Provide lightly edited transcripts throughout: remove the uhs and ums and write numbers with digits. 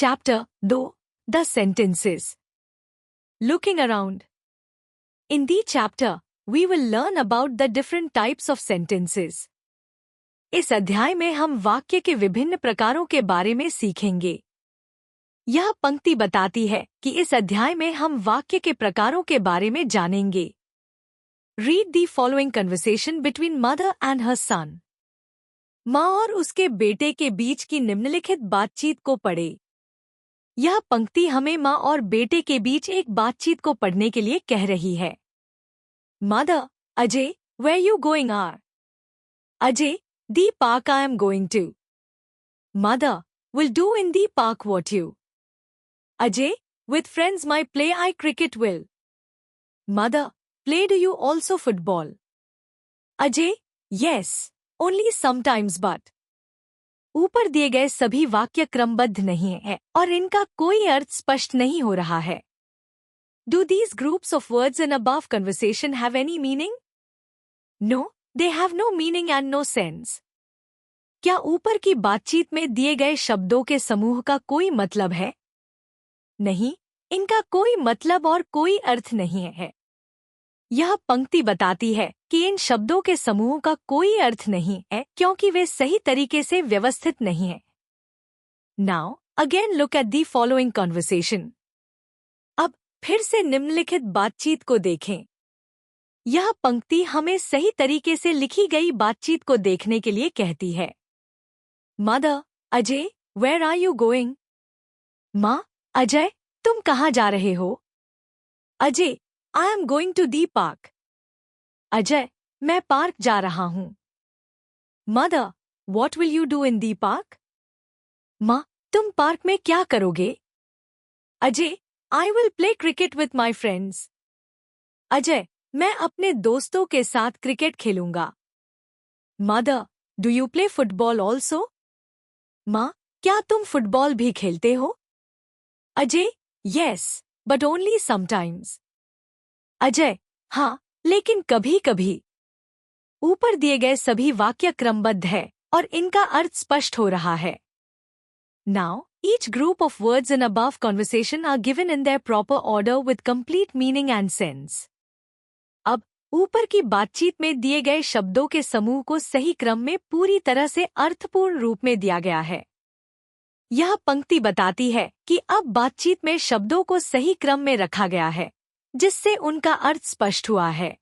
Chapter 2. The Sentences. Looking around. In this chapter, we will learn about the different types of sentences. इस अध्याय में हम वाक्य के विभिन्न प्रकारों के बारे में सीखेंगे। यह पंक्ति बताती है कि इस अध्याय में हम वाक्य के प्रकारों के बारे में जानेंगे। Read the following conversation between mother and her son. माँ और उसके बेटे के बीच की निम्नलिखित बातचीत को पढ़े। यह पंक्ति हमें माँ और बेटे के बीच एक बातचीत को पढ़ने के लिए कह रही है। Mother, Ajay, where you going are? Ajay, the park I am going to. Mother, will do in the park what you? Ajay, with friends my play I cricket will. Mother, play do you also football? Ajay, yes, only sometimes but. ऊपर दिए गए सभी वाक्य क्रमबद्ध नहीं है और इनका कोई अर्थ स्पष्ट नहीं हो रहा है। Do these groups of words in above conversation have any meaning? No, they have no meaning and no sense. क्या ऊपर की बातचीत में दिए गए शब्दों के समूह का कोई मतलब है? नहीं, इनका कोई मतलब और कोई अर्थ नहीं है। यह पंक्ति बताती है कि इन शब्दों के समूह का कोई अर्थ नहीं है क्योंकि वे सही तरीके से व्यवस्थित नहीं हैं। Now, again look at the following conversation. अब फिर से निम्नलिखित बातचीत को देखें। यह पंक्ति हमें सही तरीके से लिखी गई बातचीत को देखने के लिए कहती है। Mother, Ajay, where are you going? माँ, अजय, तुम कहाँ जा रहे हो? Ajay, I am going to the park. Ajay, मैं पार्क जा रहा हूँ। Mother, what will you do in the park? माँ, तुम पार्क में क्या करोगे? Ajay, I will play cricket with my friends. Ajay, मैं अपने दोस्तों के साथ क्रिकेट खेलूंगा। Mother, do you play football also? माँ, क्या तुम फुटबॉल भी खेलते हो? Ajay, yes, but only sometimes. Ajay, हाँ, लेकिन कभी-कभी। ऊपर दिए गए सभी वाक्य क्रमबद्ध है और इनका अर्थ स्पष्ट हो रहा है। Now, each group of words in above conversation are given in their proper order with complete meaning and sense. अब ऊपर की बातचीत में दिए गए शब्दों के समूह को सही क्रम में पूरी तरह से अर्थपूर्ण रूप में दिया गया है। यह पंक्ति बताती है कि अब बातचीत में शब्दों को सही क्रम में रखा गया है, जिससे उनका अर्थ स्पष्ट हुआ है।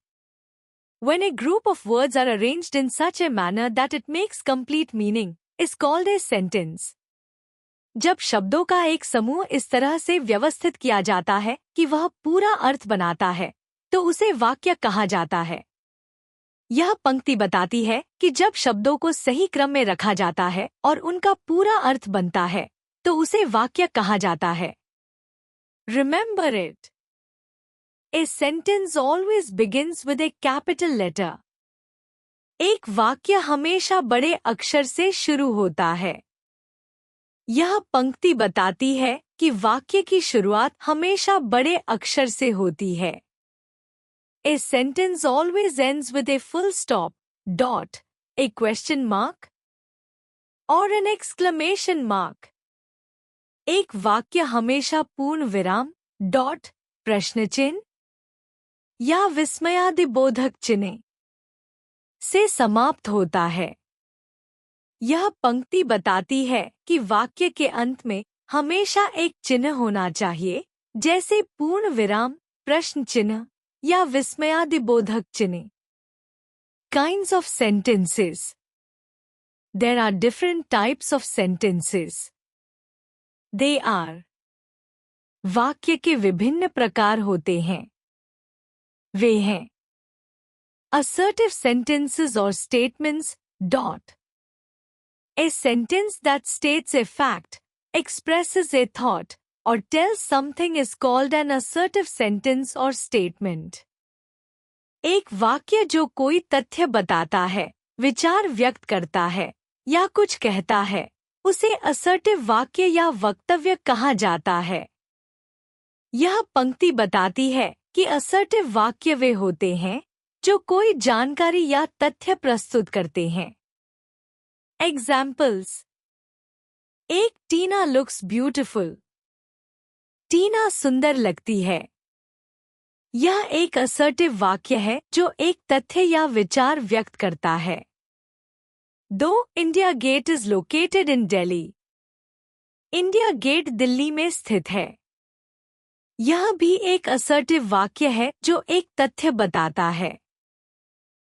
When a group of words are arranged in such a manner that it makes complete meaning, is called a sentence. जब शब्दों का एक समूह इस तरह से व्यवस्थित किया जाता है कि वह पूरा अर्थ बनाता है, तो उसे वाक्य कहा जाता है। यह पंक्ति बताती है कि जब शब्दों को सही क्रम में रखा जाता है और उनका पूरा अर्थ बनता है, तो उसे वाक्य कहा जाता है। Remember it. A sentence always begins with a capital letter. एक वाक्य हमेशा बड़े अक्षर से शुरू होता है। यह पंक्ति बताती है कि वाक्य की शुरुआत हमेशा बड़े अक्षर से होती है। A sentence always ends with a full stop, dot, a question mark, or an exclamation mark. एक वाक्य हमेशा पूर्ण विराम, डॉट, प्रश्न चिन्ह या विस्मयादिबोधक चिन्ह से समाप्त होता है। यह पंक्ति बताती है कि वाक्य के अंत में हमेशा एक चिन्ह होना चाहिए, जैसे पूर्ण विराम, प्रश्न चिन्ह या विस्मयादिबोधक चिन्ह। Kinds of sentences. There are different types of sentences. They are. वाक्य के विभिन्न प्रकार होते हैं। वे हैं assertive sentences or statements, dot. A sentence that states a fact, expresses a thought, or tells something is called an assertive sentence or statement. एक वाक्य जो कोई तथ्य बताता है, विचार व्यक्त करता है या कुछ कहता है, उसे assertive वाक्य या वक्तव्य कहा जाता है। यह पंक्ति बताती है कि assertive वाक्य वे होते हैं जो कोई जानकारी या तथ्य प्रस्तुत करते हैं। Examples. एक, टीना लुक्स ब्यूटिफुल। टीना सुंदर लगती है। यह एक असर्टिव वाक्य है जो एक तथ्य या विचार व्यक्त करता है। 2, India Gate is located in Delhi. India Gate Delhi में स्थित है। यह भी एक असर्टिव वाक्य है जो एक तथ्य बताता है।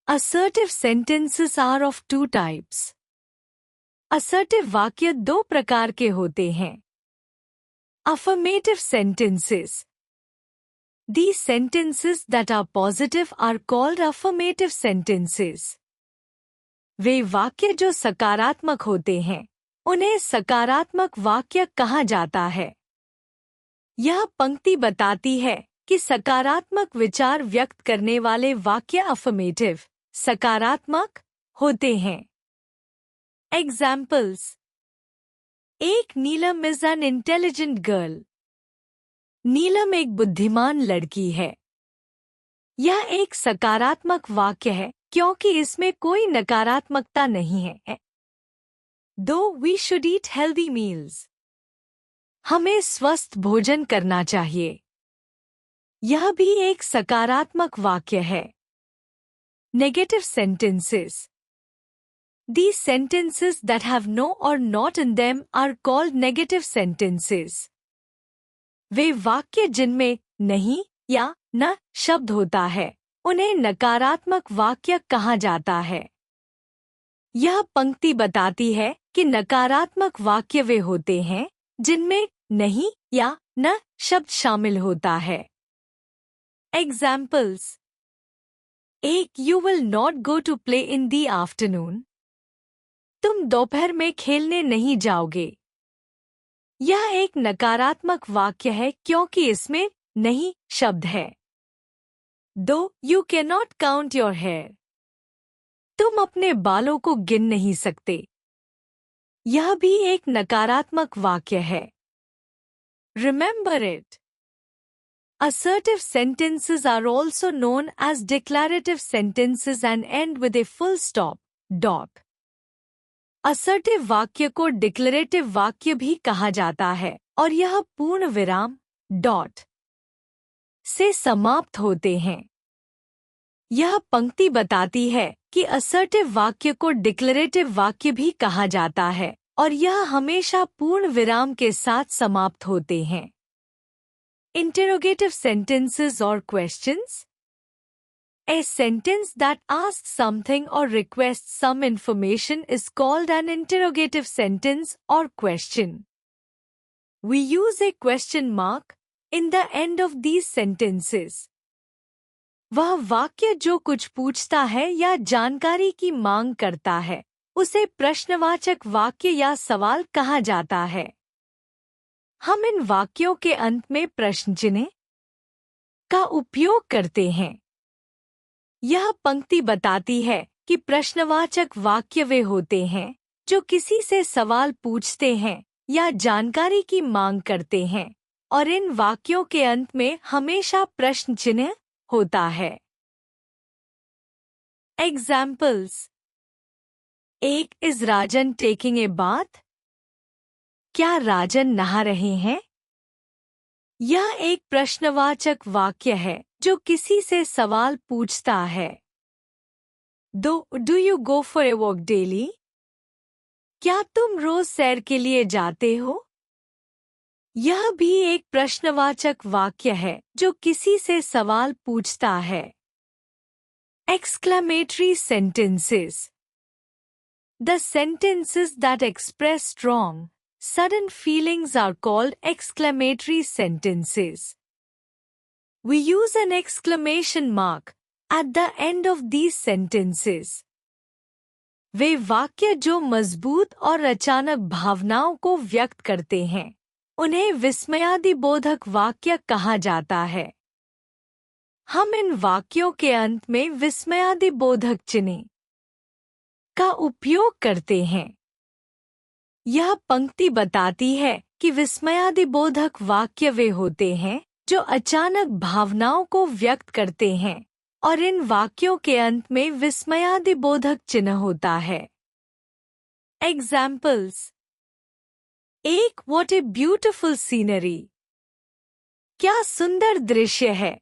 Assertive sentences are of 2 types. असर्टिव वाक्य 2 प्रकार के होते हैं। Affirmative sentences. These sentences that are positive are called affirmative sentences. वे वाक्य जो सकारात्मक होते हैं उन्हें सकारात्मक वाक्य कहा जाता है। यह पंक्ति बताती है कि सकारात्मक विचार व्यक्त करने वाले वाक्य अफर्मेटिव सकारात्मक होते हैं। एग्जाम्पल्स। एक, नीलम इज एन इंटेलिजेंट गर्ल। नीलम एक बुद्धिमान लड़की है। यह एक सकारात्मक वाक्य है क्योंकि इसमें कोई नकारात्मकता नहीं है। 2, we should eat healthy meals. हमें स्वस्थ भोजन करना चाहिए। यह भी एक सकारात्मक वाक्य है। Negative sentences. These sentences that have no or not in them are called negative sentences. वे वाक्य जिनमें नहीं या न शब्द होता है उन्हें नकारात्मक वाक्य कहा जाता है। यह पंक्ति बताती है कि नकारात्मक वाक्य वे होते हैं जिनमें नहीं या न शब्द शामिल होता है। एग्जाम्पल्स। एक, you will not go to play in the afternoon. तुम दोपहर में खेलने नहीं जाओगे। यह एक नकारात्मक वाक्य है क्योंकि इसमें नहीं शब्द है। 2, you can not count your hair. तुम अपने बालों को गिन नहीं सकते। यह भी एक नकारात्मक वाक्य है। Remember it. Assertive sentences are also known as declarative sentences and end with a full stop. Assertive वाक्य को डिक्लेरेटिव वाक्य भी कहा जाता है और यह पूर्ण विराम से समाप्त होते हैं। यह पंक्ति बताती है कि असर्टिव वाक्य को डिक्लेरेटिव वाक्य भी कहा जाता है और यह हमेशा पूर्ण विराम के साथ समाप्त होते हैं। इंटेरोगेटिव सेंटेंसेस और questions. A sentence that asks something or requests some information is called an interrogative sentence or question. We use a question mark in the end of these sentences. वह वाक्य जो कुछ पूछता है या जानकारी की मांग करता है उसे प्रश्नवाचक वाक्य या सवाल कहा जाता है। हम इन वाक्यों के अंत में प्रश्न चिन्ह का उपयोग करते हैं। यह पंक्ति बताती है कि प्रश्नवाचक वाक्य वे होते हैं जो किसी से सवाल पूछते हैं या जानकारी की मांग करते हैं और इन वाक्यों के अंत में हमेशा प्रश्न चिन्ह होता है। एग्जाम्पल्स। एक, is Rajan taking a bath. क्या राजन नहा रहे हैं? यह एक प्रश्नवाचक वाक्य है जो किसी से सवाल पूछता है। 2, do you go for a walk daily? क्या तुम रोज सैर के लिए जाते हो? यह भी एक प्रश्नवाचक वाक्य है जो किसी से सवाल पूछता है। Exclamatory sentences. The sentences that express strong sudden feelings are called exclamatory sentences. We use an exclamation mark at the end of these sentences. वे वाक्य जो मजबूत और अचानक भावनाओं को व्यक्त करते हैं उन्हें विस्मयादिबोधक वाक्य कहा जाता है। हम इन वाक्यों के अंत में विस्मयादिबोधक चिन्ह का उपयोग करते हैं। यह पंक्ति बताती है कि विस्मयादिबोधक वाक्य वे होते हैं जो अचानक भावनाओं को व्यक्त करते हैं और इन वाक्यों के अंत में विस्मयादिबोधक चिन्ह होता है। एग्जाम्पल्स। एक व्हाट ए ब्यूटिफुल सीनरी, क्या सुंदर दृश्य है।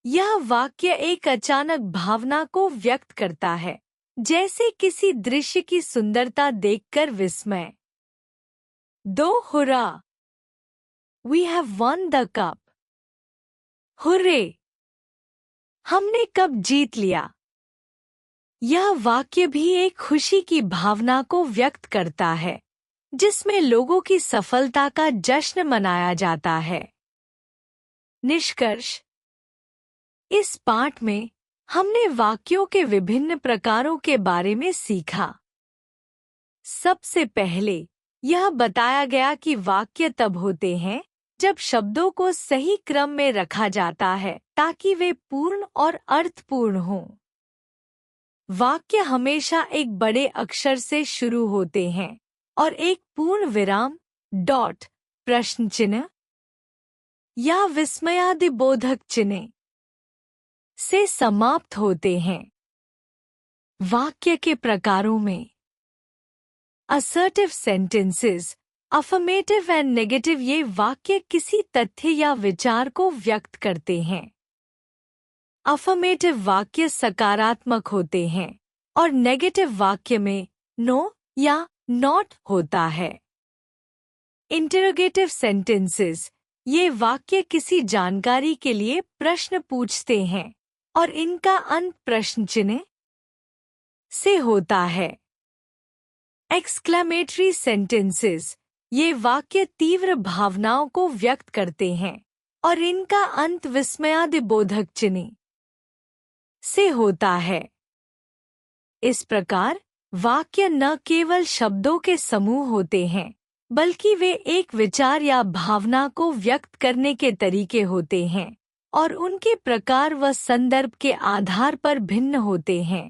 यह वाक्य एक अचानक भावना को व्यक्त करता है, जैसे किसी दृश्य की सुंदरता देखकर विस्मय। 2 hurrah, we have won the cup, hurray, हमने कप जीत लिया। यह वाक्य भी एक खुशी की भावना को व्यक्त करता है, जिसमें लोगों की सफलता का जश्न मनाया जाता है। निष्कर्ष, इस पाठ में हमने वाक्यों के विभिन्न प्रकारों के बारे में सीखा। सबसे पहले यह बताया गया कि वाक्य तब होते हैं जब शब्दों को सही क्रम में रखा जाता है ताकि वे पूर्ण और अर्थपूर्ण हों। वाक्य हमेशा एक बड़े अक्षर से शुरू होते हैं और एक पूर्ण विराम, डॉट, प्रश्न चिन्ह या विस्मयादिबोधक चिन्ह से समाप्त होते हैं। वाक्य के प्रकारों में assertive sentences, affirmative and negative, ये वाक्य किसी तथ्य या विचार को व्यक्त करते हैं। अफर्मेटिव वाक्य सकारात्मक होते हैं और नेगेटिव वाक्य में नो या नॉट होता है। इंटरोगेटिव सेंटेंसेस, ये वाक्य किसी जानकारी के लिए प्रश्न पूछते हैं और इनका अंत प्रश्न चिन्ह से होता है। एक्सक्लेमेटरी सेंटेंसेस, ये वाक्य तीव्र भावनाओं को व्यक्त करते हैं और इनका अंत विस्मयादिबोधक चिन्ह से होता है। इस प्रकार वाक्य न केवल शब्दों के समूह होते हैं, बल्कि वे एक विचार या भावना को व्यक्त करने के तरीके होते हैं और उनके प्रकार व संदर्भ के आधार पर भिन्न होते हैं।